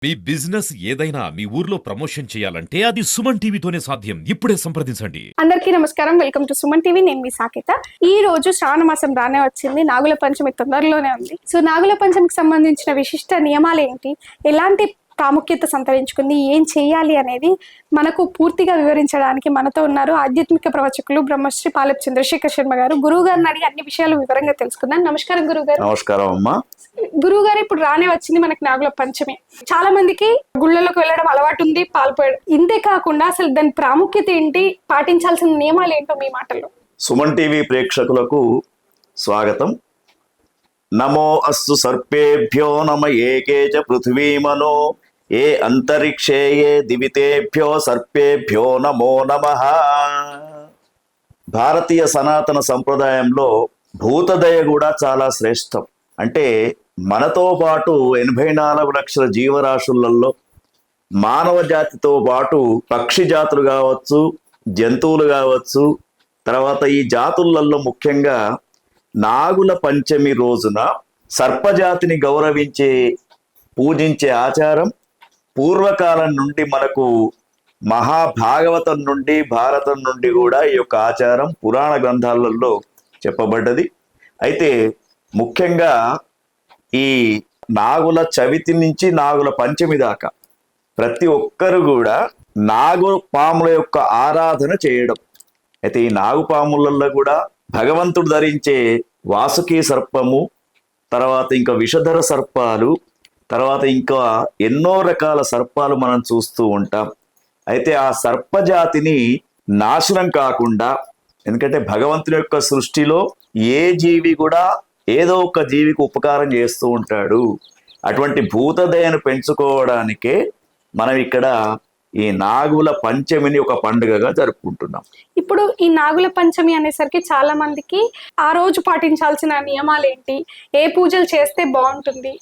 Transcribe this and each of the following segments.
మీ business ఏదైనా మీ ఊర్లో promotion చేయాలంటే అది సుమన్ టీవీతోనే సాధ్యం. ఇప్పుడే సంప్రదించండి. అందరికీ నమస్కారం. Welcome to Suman TV. నేను మీ సాకేత. ఈ రోజు శ్రావణ మాసం రానే వచ్చింది. నాగుల పంచమి తొందరలోనే ఉంది. సో నాగుల పంచమికి సంబంధించిన విశిష్ట నియమాలు ఏంటి, ఎలాంటి ప్రాముఖ్యత సంతరించుకుంది, ఏం చేయాలి అనేది మనకు పూర్తిగా వివరించడానికి మనతో ఉన్నారు ఆధ్యాత్మిక ప్రవచకులు బ్రహ్మశ్రీ పాలెపు చంద్రశేఖర్ శర్మ గారు. గురువు గారిని అడిగి అన్ని విషయాలు వివరంగా తెలుసుకుందాం. నమస్కారం గురువు గారు. నమస్కారం అమ్మా. గురువు గారు, ఇప్పుడు రానే వచ్చింది మనకి నాగుల పంచమి. చాలా మందికి గుళ్ళలోకి వెళ్ళడం అలవాటు ఉంది, పాల్పోయడం. ఇంతే కాకుండా అసలు దాని ప్రాముఖ్యత ఏంటి, పాటించాల్సిన నియమాలు ఏంటో మీ మాటల్లో. సుమన్ టీవీ ప్రేక్షకులకు స్వాగతం. నమో అస్సు సర్పేభ్యో నమ ఏకే చ పృథివీమనో ఏ అంతరిక్షే ఏ దివితేభ్యో సర్పేభ్యో నమో నమః. భారతీయ సనాతన సంప్రదాయంలో భూతదయ కూడా చాలా శ్రేష్టం. అంటే మనతో పాటు 84 లక్షల జీవరాశులలో మానవ జాతితో పాటు పక్షి జాతులు కావచ్చు, జంతువులు కావచ్చు, తర్వాత ఈ జాతులలో ముఖ్యంగా నాగుల పంచమి రోజున సర్పజాతిని గౌరవించే పూజించే ఆచారం పూర్వకాలం నుండి మనకు మహాభాగవతం నుండి భారతం నుండి కూడా ఈ యొక్క ఆచారం పురాణ గ్రంథాలలో చెప్పబడ్డది. అయితే ముఖ్యంగా ఈ నాగుల చవితి నుంచి నాగుల పంచమి దాకా ప్రతి ఒక్కరు కూడా నాగు పాముల యొక్క ఆరాధన చేయడం. అయితే ఈ నాగుపాములలో కూడా భగవంతుడు ధరించే వాసుకి సర్పము, తర్వాత ఇంకా విషధర సర్పాలు, తర్వాత ఇంకా ఎన్నో రకాల సర్పాలు మనం చూస్తూ ఉంటాం. అయితే ఆ సర్పజాతిని నాశనం కాకుండా, ఎందుకంటే భగవంతుని యొక్క సృష్టిలో ఏ జీవి కూడా ఏదో ఒక జీవికి ఉపకారం చేస్తూ ఉంటాడు. అటువంటి భూతదయను పెంచుకోవడానికే మనం ఇక్కడ ఈ నాగుల పంచమిని ఒక పండుగగా జరుపుకుంటున్నాం. ఇప్పుడు ఈ నాగుల పంచమి అనేసరికి చాలా మందికి ఆ రోజు పాటించాల్సిన నియమాలు ఏంటి, ఏ పూజలు చేస్తే బాగుంటుంది,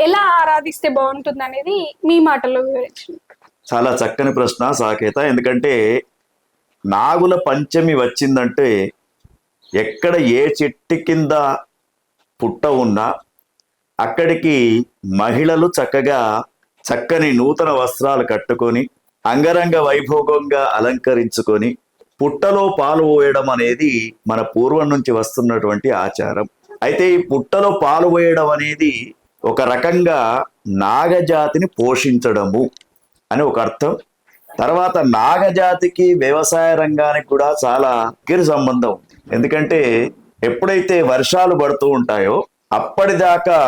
ఎలా ఆరాధిస్తే బాగుంటుంది అనేది మీ మాటల్లో వివరించండి. చాలా చక్కని ప్రశ్న సాకేత. ఎందుకంటే నాగుల పంచమి వచ్చిందంటే ఎక్కడ ఏ చెట్టు కింద పుట్ట ఉన్నా అక్కడికి మహిళలు చక్కని నూతన వస్త్రాలు కట్టుకొని అంగరంగ వైభోగంగా అలంకరించుకొని పుట్టలో పాలు పోయడం అనేది మన పూర్వం నుంచి వస్తున్నటువంటి ఆచారం. అయితే ఈ పుట్టలో పాలు పోయడం అనేది ఒక రకంగా నాగజాతిని పోషించడము అని ఒక అర్థం. తర్వాత నాగజాతికి వ్యవసాయ రంగానికి కూడా చాలా దగ్గర సంబంధం ఉంది. ఎందుకంటే ఎప్పుడైతే వర్షాలు పడుతూ ఉంటాయో అప్పటిదాకా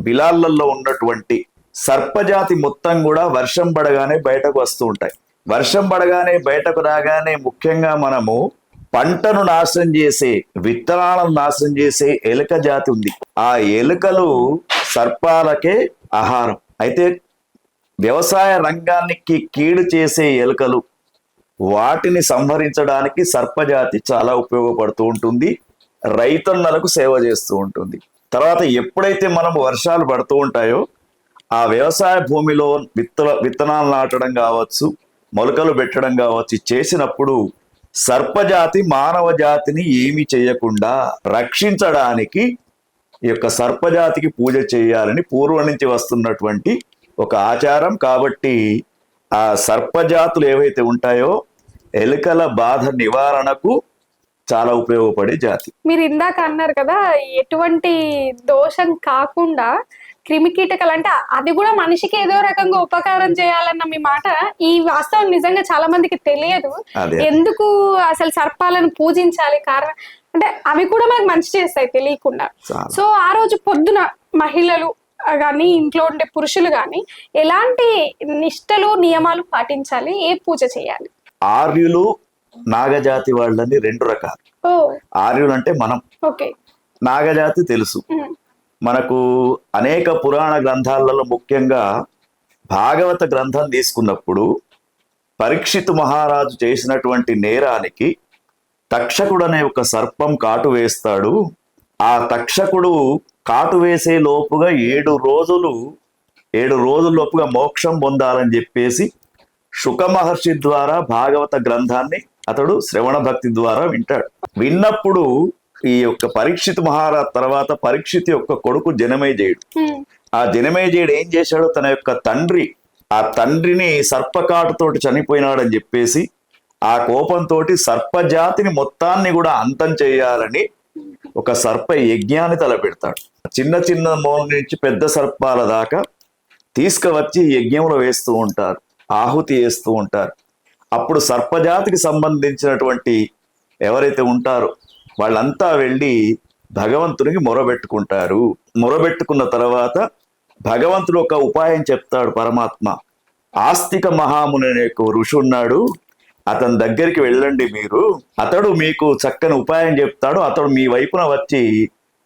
బిలాళ్ళల్లో ఉన్నటువంటి సర్పజాతి మొత్తం కూడా వర్షం పడగానే బయటకు వస్తూ ఉంటాయి. వర్షం పడగానే బయటకు రాగానే ముఖ్యంగా మనము పంటను నాశనం చేసే, విత్తనాలను నాశనం చేసే ఎలుక జాతి ఉంది. ఆ ఎలుకలు సర్పాలకే ఆహారం. అయితే వ్యవసాయ రంగానికి కీడు చేసే ఎలుకలు, వాటిని సంహరించడానికి సర్పజాతి చాలా ఉపయోగపడుతూ ఉంటుంది, రైతన్నలకు సేవ చేస్తూ ఉంటుంది. తర్వాత ఎప్పుడైతే మనం వర్షాలు పడుతూ ఉంటాయో ఆ వ్యవసాయ భూమిలో విత్తనాలు నాటడం కావచ్చు, మొలకలు పెట్టడం కావచ్చు చేసినప్పుడు సర్పజాతి మానవ జాతిని ఏమి చేయకుండా రక్షించడానికి ఈ యొక్క సర్పజాతికి పూజ చేయాలని పూర్వం నుంచి వస్తున్నటువంటి ఒక ఆచారం. కాబట్టి ఆ సర్పజాతులు ఏవైతే ఉంటాయో ఎలుకల బాధ నివారణకు చాలా ఉపయోగపడే జాతి. మీరు ఇందాక అన్నారు కదా, ఎటువంటి దోషం కాకుండా క్రిమికీటకాలు అంటే అది కూడా మనిషికి ఏదో రకంగా ఉపకారం చేయాలన్న మీ మాట, ఈ వాస్తవం నిజంగా చాలా మందికి తెలియదు. ఎందుకు అసలు సర్పాలను పూజించాలి, కారణం అంటే అవి కూడా మనకు మంచి చేస్తాయి తెలియకుండా. సో ఆ రోజు పొద్దున మహిళలు కానీ ఇంట్లో ఉండే పురుషులు కానీ ఎలాంటి నిష్టలు నియమాలు పాటించాలి, ఏ పూజ చేయాలి? ఆర్యులు నాగజాతి వాళ్ళని రెండు రకాలు. ఆర్యులు అంటే మనం, నాగజాతి తెలుసు మనకు. అనేక పురాణ గ్రంథాలలో ముఖ్యంగా భాగవత గ్రంథం తీసుకున్నప్పుడు పరీక్షిత్ మహారాజు చేసినటువంటి నేరానికి తక్షకుడు అనే ఒక సర్పం కాటు వేస్తాడు. ఆ తక్షకుడు కాటు వేసే లోపుగా 7 రోజుల్లోపుగా మోక్షం పొందాలని చెప్పేసి శుక మహర్షి ద్వారా భాగవత గ్రంథాన్ని అతడు శ్రవణ భక్తి ద్వారా వింటాడు. విన్నప్పుడు ఈ యొక్క పరీక్షిత్ మహారాజ్ తర్వాత పరీక్షిత్ యొక్క కొడుకు జనమేజయుడు. ఆ జనమేజయుడు ఏం చేశాడు, తన యొక్క తండ్రి ఆ తండ్రిని సర్పకాటుతోటి చనిపోయినాడని చెప్పేసి ఆ కోపంతో సర్పజాతిని మొత్తాన్ని కూడా అంతం చేయాలని ఒక సర్ప యజ్ఞాన్ని తలపెడతాడు. చిన్న చిన్న మూల నుంచి పెద్ద సర్పాల దాకా తీసుకువచ్చి యజ్ఞంలో వేస్తూ ఉంటారు, ఆహుతి వేస్తూ ఉంటారు. అప్పుడు సర్పజాతికి సంబంధించినటువంటి ఎవరైతే ఉంటారో వాళ్ళంతా వెళ్ళి భగవంతునికి మొరబెట్టుకుంటారు. మొరబెట్టుకున్న తర్వాత భగవంతుడు ఒక ఉపాయం చెప్తాడు. పరమాత్మ ఆస్తిక మహాముని అనే ఒక ఋషి ఉన్నాడు, అతని దగ్గరికి వెళ్ళండి మీరు, అతడు మీకు చక్కని ఉపాయం చెప్తాడు, అతడు మీ వైపున వచ్చి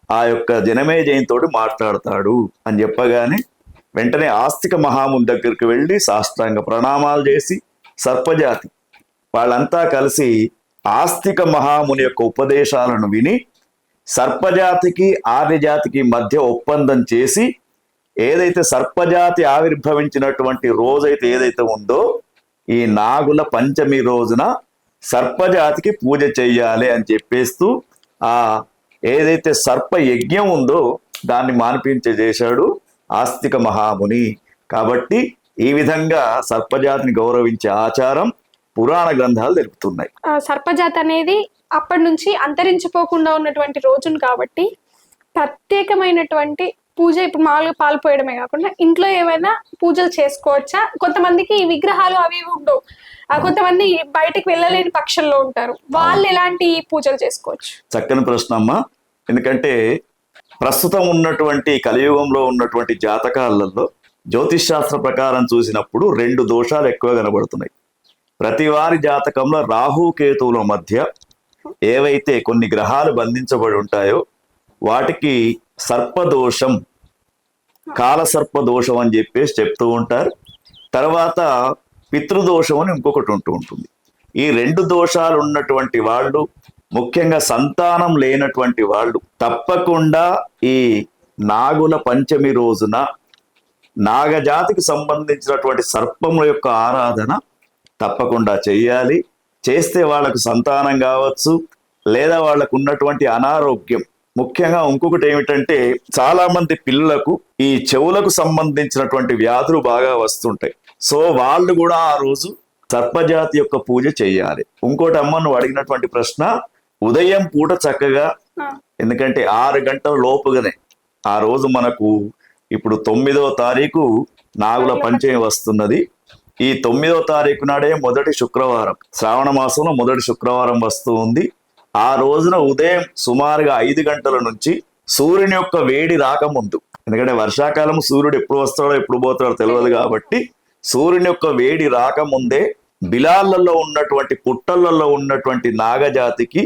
ఆ యొక్క జనమేజయంతోటి మాట్లాడతాడు అని చెప్పగానే వెంటనే ఆస్తిక మహాముని దగ్గరికి వెళ్ళి సాష్టాంగ ప్రణామాలు చేసి సర్పజాతి వాళ్ళంతా కలిసి ఆస్తిక మహాముని యొక్క ఉపదేశాలను విని సర్పజాతికి ఆర్యజాతికి మధ్య ఒప్పందం చేసి ఏదైతే సర్పజాతి ఆవిర్భవించినటువంటి రోజైతే ఏదైతే ఉందో ఈ నాగుల పంచమి రోజున సర్పజాతికి పూజ చెయ్యాలి అని చెప్పేస్తూ ఆ ఏదైతే సర్ప యజ్ఞం ఉందో దాన్ని మాన్పించేశాడు ఆస్తిక మహాముని. కాబట్టి ఈ విధంగా సర్పజాతిని గౌరవించే ఆచారం పురాణ గ్రంథాలు తెలుపుతున్నాయి. సర్పజాతి అనేది అప్పటి నుంచి అంతరించిపోకుండా ఉన్నటువంటి రోజును కాబట్టి ప్రత్యేకమైనటువంటి పూజ ఇప్పుడు మామూలుగా పాలు పోయడమే కాకుండా ఇంట్లో ఏమైనా పూజలు చేసుకోవచ్చా? కొంతమందికి ఈ విగ్రహాలు అవి ఉండవు, కొంతమంది బయటకు వెళ్ళలేని పక్షంలో ఉంటారు, వాళ్ళు ఎలాంటి పూజలు చేసుకోవచ్చు? చక్కని ప్రశ్న అమ్మా. ఎందుకంటే ప్రస్తుతం ఉన్నటువంటి కలియుగంలో ఉన్నటువంటి జాతకాలలో జ్యోతిష్ శాస్త్ర ప్రకారం చూసినప్పుడు 2 దోషాలు ఎక్కువ కనబడుతున్నాయి. ప్రతి వారి జాతకంలో రాహుకేతువుల మధ్య ఏవైతే కొన్ని గ్రహాలు బంధించబడి ఉంటాయో వాటికి సర్పదోషం, కాలసర్పదోషం అని చెప్పేసి చెప్తూ ఉంటారు. తర్వాత పితృదోషం అని ఇంకొకటి ఉంటుంది. ఈ 2 దోషాలు ఉన్నటువంటి వాళ్ళు, ముఖ్యంగా సంతానం లేనటువంటి వాళ్ళు తప్పకుండా ఈ నాగుల పంచమి రోజున నాగజాతికి సంబంధించినటువంటి సర్పముల యొక్క ఆరాధన తప్పకుండా చెయ్యాలి. చేస్తే వాళ్ళకు సంతానం కావచ్చు, లేదా వాళ్ళకు ఉన్నటువంటి అనారోగ్యం, ముఖ్యంగా ఇంకొకటి ఏమిటంటే చాలా మంది పిల్లలకు ఈ చెవులకు సంబంధించినటువంటి వ్యాధులు బాగా వస్తుంటాయి. సో వాళ్ళు కూడా ఆ రోజు సర్పజాతి యొక్క పూజ చేయాలి. ఇంకోటి అమ్మ నువ్వు అడిగినటువంటి ప్రశ్న, ఉదయం పూట చక్కగా, ఎందుకంటే 6 గంటల లోపుగానే ఆ రోజు మనకు ఇప్పుడు 9వ తారీఖు నాగుల పంచమి వస్తున్నది. ఈ 9వ తారీఖు నాడే మొదటి శుక్రవారం, శ్రావణ మాసంలో మొదటి శుక్రవారం వస్తూ ఉంది. ఆ రోజున ఉదయం సుమారుగా 5 గంటల నుంచి సూర్యుని యొక్క వేడి రాకముందు, ఎందుకంటే వర్షాకాలం సూర్యుడు ఎప్పుడు వస్తాడో ఎప్పుడు పోతాడో తెలియదు కాబట్టి సూర్యుని యొక్క వేడి రాకముందే బిలాలలో ఉన్నటువంటి పుట్టలలో ఉన్నటువంటి నాగజాతికి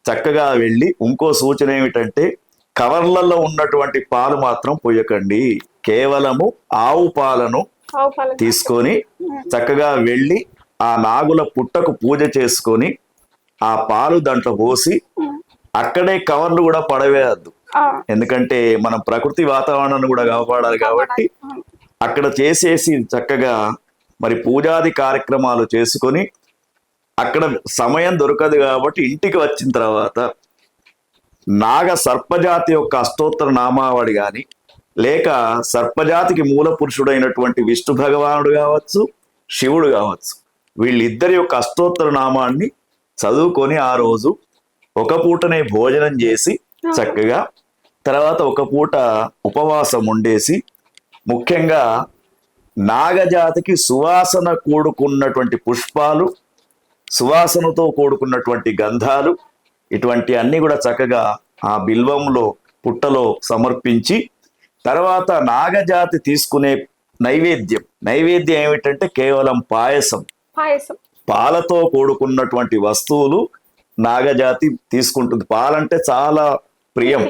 చక్కగా వెళ్ళి, ఇంకో సూచన ఏమిటంటే కవర్లలో ఉన్నటువంటి పాలు మాత్రం పోయకండి, కేవలము ఆవు పాలను తీసుకొని చక్కగా వెళ్ళి ఆ నాగుల పుట్టకు పూజ చేసుకొని ఆ పాలు దాంట్లో పోసి అక్కడే కవర్లు కూడా పడవేయద్దు, ఎందుకంటే మనం ప్రకృతి వాతావరణాన్ని కూడా కాపాడాలి కాబట్టి అక్కడ చేసేసి చక్కగా మరి పూజాది కార్యక్రమాలు చేసుకొని అక్కడ సమయం దొరకదు కాబట్టి ఇంటికి వచ్చిన తర్వాత నాగ సర్పజాతి యొక్క అష్టోత్తర నామావళి కానీ, లేక సర్పజాతికి మూల పురుషుడైనటువంటి విష్ణు భగవానుడు కావచ్చు, శివుడు కావచ్చు, వీళ్ళిద్దరి యొక్క అష్టోత్తర నామాన్ని చదువుకొని ఆ రోజు ఒక పూటనే భోజనం చేసి చక్కగా తర్వాత ఒక పూట ఉపవాసం ఉండేసి, ముఖ్యంగా నాగజాతికి సువాసన కూడుకున్నటువంటి పుష్పాలు, సువాసనతో కూడుకున్నటువంటి గంధాలు, ఇటువంటి అన్ని కూడా చక్కగా ఆ బిల్వంలో పుట్టలో సమర్పించి తర్వాత నాగజాతి తీసుకునే నైవేద్యం ఏమిటంటే కేవలం పాయసం, పాలతో కూడుకున్నటువంటి వస్తువులు నాగజాతి తీసుకుంటుంది. పాలంటే చాలా ప్రియం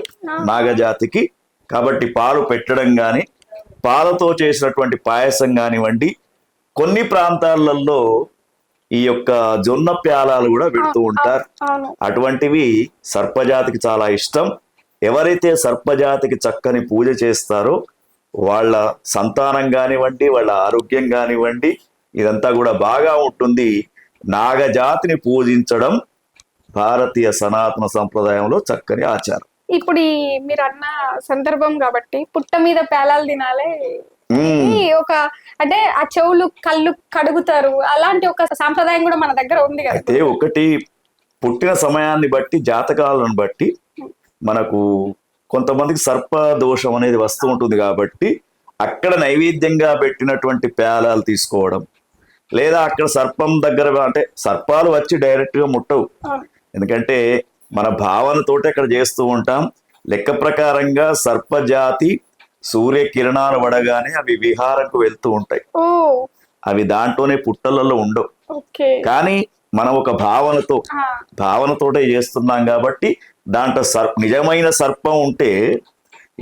నాగజాతికి కాబట్టి పాలు పెట్టడం కానీ, పాలతో చేసినటువంటి పాయసం కానివ్వండి, కొన్ని ప్రాంతాలలో ఈ యొక్క జొన్న ప్యాలాలు కూడా పెడుతూ ఉంటారు. అటువంటివి సర్పజాతికి చాలా ఇష్టం. ఎవరైతే సర్పజాతికి చక్కని పూజ చేస్తారో వాళ్ళ సంతానం కానివ్వండి, వాళ్ళ ఆరోగ్యం కానివ్వండి, ఇదంతా కూడా బాగా ఉంటుంది. నాగజాతిని పూజించడం భారతీయ సనాతన సంప్రదాయంలో చక్కని ఆచారం. ఇప్పుడు మీరు అన్న సందర్భం కాబట్టి పుట్ట మీద పేలాలు తినాలి ఈ ఒక అంటే ఆ చెవులు కళ్ళు కడుగుతారు, అలాంటి ఒక సాంప్రదాయం కూడా మన దగ్గర ఉంది కదా. అయితే ఒకటి పుట్టిన సమయాన్ని బట్టి జాతకాలను బట్టి మనకు కొంతమందికి సర్ప దోషం అనేది వస్తూ ఉంటుంది కాబట్టి అక్కడ నైవేద్యంగా పెట్టినటువంటి పేలాలు తీసుకోవడం, లేదా అక్కడ సర్పం దగ్గర అంటే సర్పాలు వచ్చి డైరెక్ట్ గా ముట్టవు, ఎందుకంటే మన భావనతోటి అక్కడ చేస్తూ ఉంటాం. లెక్క ప్రకారంగా సర్పజాతి సూర్య కిరణాలు పడగానే అవి విహారంకు వెళ్తూ ఉంటాయి, ఓ అవి దాంట్లోనే పుట్టలలో ఉండవు. ఓకే. కానీ మనం ఒక భావనతోటే చేస్తున్నాం కాబట్టి దాంట్లో నిజమైన సర్పం ఉంటే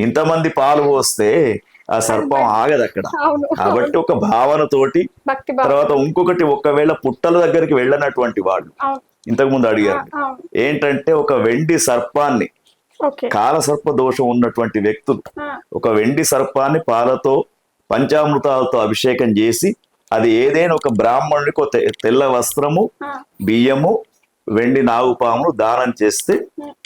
ఇంతమంది పాలు పోస్తే ఆ సర్పం ఆగదు అక్కడ. అవును. కాబట్టి ఒక భావనతోటి భక్తి భావం. తర్వాత ఇంకొకటి, ఒకవేళ పుట్టల దగ్గరికి వెళ్ళినటువంటి వాళ్ళు అవును. ఇంతకు ముందు అడిగారు అవును. ఏంటంటే ఒక వెండి సర్పాన్ని, ఓకే. కాలసర్ప దోషం ఉన్నటువంటి వ్యక్తులు ఆ, ఒక వెండి సర్పాన్ని పాలతో పంచామృతాలతో అభిషేకం చేసి అది ఏదైనా ఒక బ్రాహ్మణుడికి ఒక తెల్ల వస్త్రము, ఆ. బియ్యము, వెండి నాగుపామును దానం చేస్తే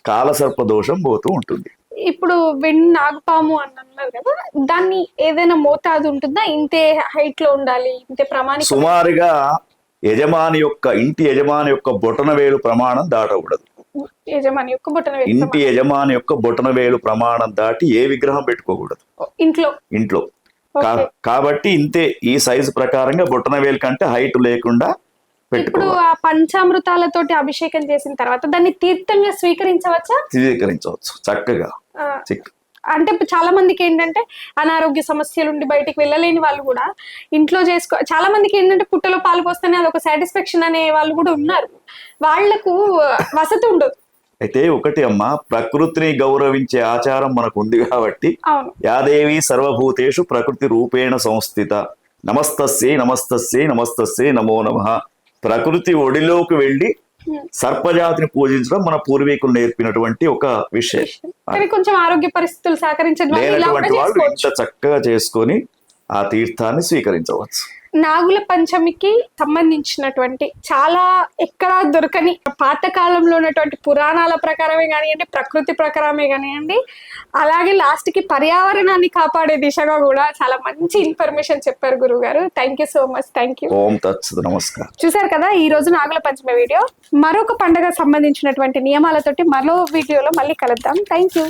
కాలసర్ప దోషం పోతూ ఉంటుంది. ఇప్పుడు వెండి నాగపాము అని అన్నారు కదా, దాన్ని ఏదైనా మోతాదు ఉంటుందా? ఇంతే హైట్ లో ఉండాలి, ఇంతే ప్రమాణిక? సుమారుగా ఇంటి యజమాని యొక్క బొటన వేలు ప్రమాణం దాటకూడదు. యజమాని యొక్క బొటన వేలు ఇంటి యజమాని యొక్క బొటన వేలు ప్రమాణం దాటి ఏ విగ్రహం పెట్టుకోకూడదు ఇంట్లో. ఓకే. కాబట్టి ఇంతే, ఈ సైజు ప్రకారంగా బొటన వేలు కంటే హైట్ లేకుండా ఇప్పుడు పెట్టుకోవాలి. ఆ పంచామృతాలతోటి అభిషేకం చేసిన తర్వాత దాన్ని తీర్థంగా స్వీకరించవచ్చా? స్వీకరించవచ్చు చక్కగా. ఆ, అంటే చాలా మందికి ఏంటంటే అనారోగ్య సమస్యలు ఉండి బయటికి వెళ్ళలేని వాళ్ళు కూడా ఇంట్లో చాలా మందికి ఏంటంటే పుట్టలో పాలు పోస్తేనే అదొక సాటిస్ఫాక్షన్ అనే వాళ్ళు కూడా ఉన్నారు, వాళ్లకు వసతి ఉండదు. అయితే ఒకటి అమ్మా, ప్రకృతిని గౌరవించే ఆచారం మనకు ఉంది కాబట్టి అవును. యాదేవి సర్వభూతేషు ప్రకృతి రూపేణ సంస్థిత నమస్తస్యై నమస్తస్యై నమస్తస్యై నమో నమః. ప్రకృతి ఒడిలోకి వెళ్ళి సర్పజాతిని పూజించడం మన పూర్వీకులు నేర్పినటువంటి ఒక విషయం. కానీ కొంచెం ఆరోగ్య పరిస్థితులు సహకరించడం వల్ల ఇలా కూడా లేనటువంటి వాళ్ళు చేసుకోవచ్చు. ఇంత చక్కగా చేసుకొని ఆ తీర్థాన్ని స్వీకరించవచ్చు. నాగుల పంచమికి సంబంధించినటువంటి చాలా ఎక్కడా దొరకని పాతకాలంలో ఉన్నటువంటి పురాణాల ప్రకారమే కానివ్వండి, ప్రకృతి ప్రకారమే కానివ్వండి, అలాగే లాస్ట్ కి పర్యావరణాన్ని కాపాడే దిశగా కూడా చాలా మంచి ఇన్ఫర్మేషన్ చెప్పారు గురువు గారు. Thank you so much. Thank you. ఓం తత్సత్. నమస్కారం. చూసారు కదా ఈ రోజు నాగుల పంచమి వీడియో. మరొక పండుగ సంబంధించినటువంటి నియమాలతోటి మరో వీడియోలో మళ్ళీ కలుద్దాం. Thank you.